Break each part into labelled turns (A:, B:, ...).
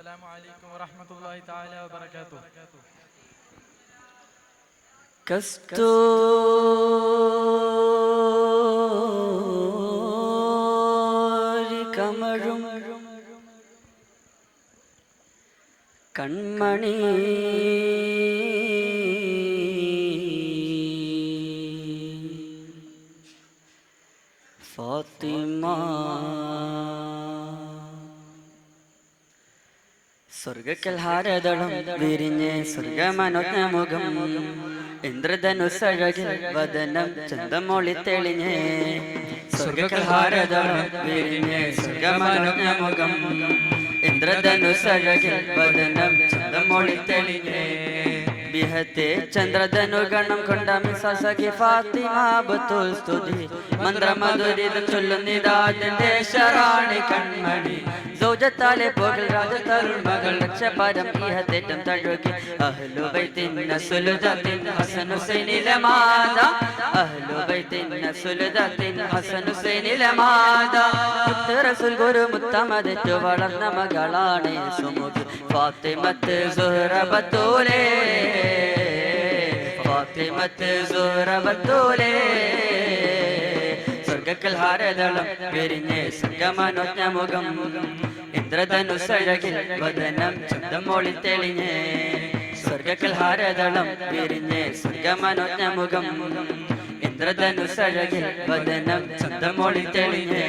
A: السلام عليكم ورحمة الله تعالى وبركاته.
B: കസ്തൂരി കമഴും കൺമണി ഫാത്തിമ സ്വർഗക്കൽഹാരദളം വിരിഞ്ഞ് സ്വർഗമനോജ്ഞമുഖം ഇന്ദ്രധനുസഴകിൽ വദനം ചന്തമൊളി തെളിഞ്ഞ് സ്വർഗക്കൽഹാരദളം വിരിഞ്ഞ് സ്വർഗമനോജ്ഞമുഖം ഇന്ദ്രധനുസഴകിൽ വദനം ചന്തമൊളി തെളിഞ്ഞ് ബിഹത്തെ ചന്ദ്രധനുഗണം കൊണ്ട മിസസഖി ഫാത്തിമ ബത്തുൽ സ്തുതി മന്ത്രമധുരിതം ചൊല്ലുന്നിതാതിന്റെ ശറാണി കൺമണി സൗജത്താലെ പോകൽ രാജതരുൾ മകൾ രക്ഷപരം ഇഹത്തേറ്റം തഴുകി അഹ്ലു ബൈത്തിൻ നസ്ലുദത്തിൻ ഹസൻ ഹുസൈനിലെ മാത അഹ്ലു ബൈത്തിൻ നസ്ലുദത്തിൻ ഹസൻ ഹുസൈനിലെ മാത മുത്ത് റസൂൽ ഗുരു മുത്തമദറ്റു വളർന്ന മകളാണ് സുമുഖി ഫാത്തിമത്ത് സുഹ്റ ബത്തൂലേ ഫാത്തിമത്ത് സുഹ്റ ബത്തൂലേ സ്വർഗക്കൽഹാരദളം വിരിഞ്ഞ് സ്വർഗമനോജ്ഞമുഖം ഇന്ദ്രധനുസഴകിൽ വദനം ചന്തമൊളി തെളിഞ്ഞ് സ്വർഗക്കൽഹാരദളം വിരിഞ്ഞ് സ്വർഗമനോജ്ഞമുഖം ഇന്ദ്രധനുസഴകിൽ വദനം ചന്തമൊളി തെളിഞ്ഞ്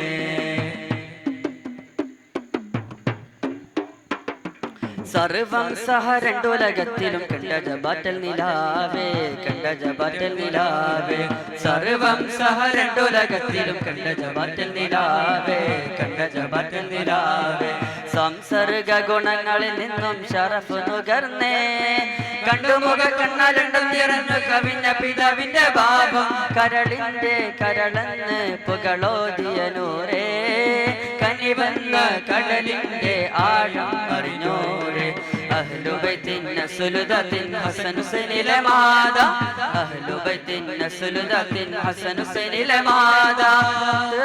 B: സർവം സഹ രണ്ടുലകത്തിലും കണ്ട ജബാറ്റൽ നിലാവേ കണ്ട ജബാറ്റൽ നിലാവേ സർവം സഹ രണ്ടുലകത്തിലും കണ്ട ജബാറ്റൽ നിലാവേ കണ്ട ജബാറ്റൽ നിലാവേ സംസർഗ ഗുണങ്ങളിൽ നിന്നും ഷറഫ് നുകർന്നേ കണ്ടുമുഖ കണ്ണാലണ്ടം നിറഞ്ഞു കവിഞ്ഞ പിതാവിന്റെ ഭാവം കരളിന്റെ കരളന്ന് പുകളോതിയ നൂറേ കനിവന്ന കടലിന്റെ ആഴം അറിഞ്ഞോരേ അഹ്ലു ബൈത്തിൻ നസ്ലുദത്തിൻ ഹസൻ ഹുസൈനിലെ മാത അഹ്ലു ബൈത്തിൻ നസ്ലുദത്തിൻ ഹസൻ ഹുസൈനിലെ മാത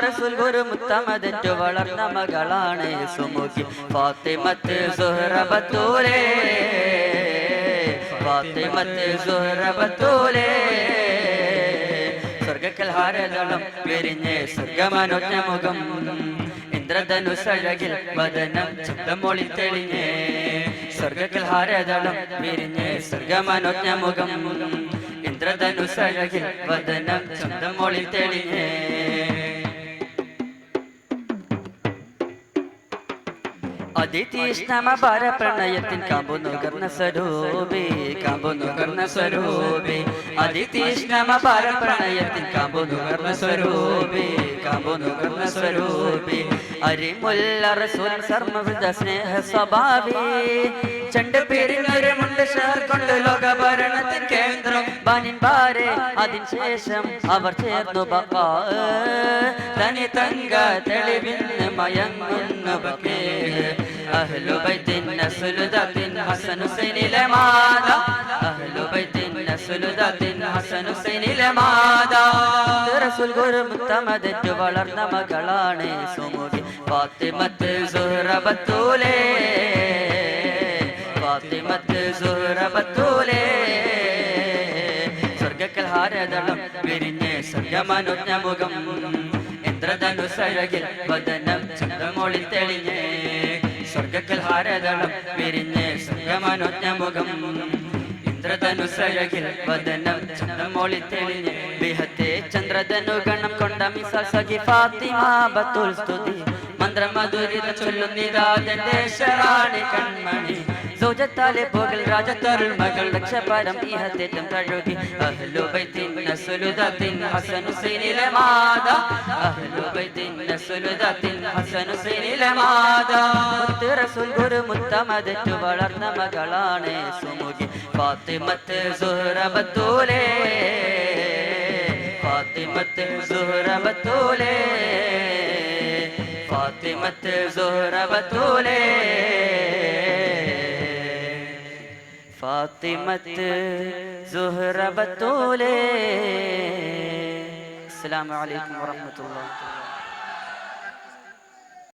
B: റസൂൽ ഗുരു മുത്തമദറ്റു വളർന്ന മകളാണ് സുമുഖി ഫാത്തിമത്ത് സുഹ്റ ബത്തൂലേ ഫാത്തിമത്ത് സുഹ്റ ബത്തൂലേ സ്വർഗക്കൽഹാരദളം വിരിഞ്ഞ് സ്വർഗമനോജ്ഞമുഖം ഇന്ദ്രധനുസഴകിൽ വദനം ചന്തമൊളി തെളിഞ്ഞ് സ്വർഗക്കൽഹാരദളം വിരിഞ്ഞ് സ്വർഗമനോജ്ഞമുഖം ഇന്ദ്രധനുസഴകിൽ വദനം ചന്തമൊളി തെളിഞ്ഞ് അതിതീഷ്ണമ പ്രണയത്തിൻ കാമ്പു നുകർന്ന സ്വരൂപി കാമ്പു നുകർന്ന സ്വരൂപി അതിതീഷ്ണമ പ്രണയത്തിൻ കാമ്പു നുകർന്ന സ്വരൂപി കാമ്പു നുകർന്ന സ്വരൂപി അരിമുല്ല റസൂൽ സർമ്മവൃത സ്നേഹ സ്വഭാവി ചണ്ട് പേരിനൊരു മുണ്ട് ഷഹർ കൊണ്ട് ലോകഭരണത്തിൻ കേന്ദ്രം ബാനിൻ ബാരെ അതിന് ശേഷം അവർ ചേർന്നു ബക്കാ തനി തങ്ക തെളിവിന്ന് മയങ്ങുന്നു ബക്കേ അഹ്ലു ബൈത്തിൻ നസ്ലുദത്തിൻ ഹസൻ ഹുസൈനിലെ മാത അഹ്ലു ബൈത്തിൻ നസ്ലുദത്തിൻ ഹസൻ ഹുസൈനിലെ മാത റസൂൽ ഗുരു മുത്തമദറ്റു വളർന്ന മകളാണ് സുമുഖി ഫാത്തിമത്ത് സുഹ്റ ബത്തൂലേ ഫാത്തിമത്ത് സുഹ്റ ബത്തൂലേ സ്വർഗക്കൽഹാരദളം വിരിഞ്ഞ് സ്വർഗമനോജ്ഞമുഖം ഇന്ദ്രധനുസഴകിൽ വദനം ചന്തമൊളി തെളിഞ്ഞ് സ്വർഗക്കൽഹാരദളം വിരിഞ്ഞ് സ്വർഗമനോജ്ഞമുഖം ഇന്ദ്രധനുസഴകിൽ വദനം ചന്തമൊളി തെളിഞ്ഞ് ബിഹത്തെ ചന്ദ്രധനുഗണം കൊണ്ട മിസസഖി ഫാത്തിമ ബത്തുൽ സ്തുതി മന്ത്രമധുരിത ചൊല്ലുന്നിതാതിന്റെ ശറാണി കൺമണി സൗജത്താലെ പോകൽ രാജതരുൾ മകൾ രക്ഷപരം ഇഹത്തേറ്റം തഴുകി അഹ്ലു ബൈത്തിൻ നസ്ലുദത്തിൻ ഹസൻ ഹുസൈനിലെ മാത അഹ്ലു ബൈത്തിൻ നസ്ലുദത്തിൻ ഹസൻ ഹുസൈനിലെ മാത മുത്ത് റസൂൽ ഗുരു മുത്തമദറ്റു വളർന്ന മകളാണ് സുമുഖി ഫാത്തിമത്ത് സുഹ്റ ബത്തൂലേ ഫാത്തിമത്ത് സുഹ്റ ബത്തൂലേ ഫാത്തിമത്ത് സുഹ്റ ബത്തൂലേ ഫാത്തിമത്ത് സുഹ്റ ബത്തൂലേ. അസ്സലാമു അലൈക്കും വറഹ്മത്തുള്ളാഹി.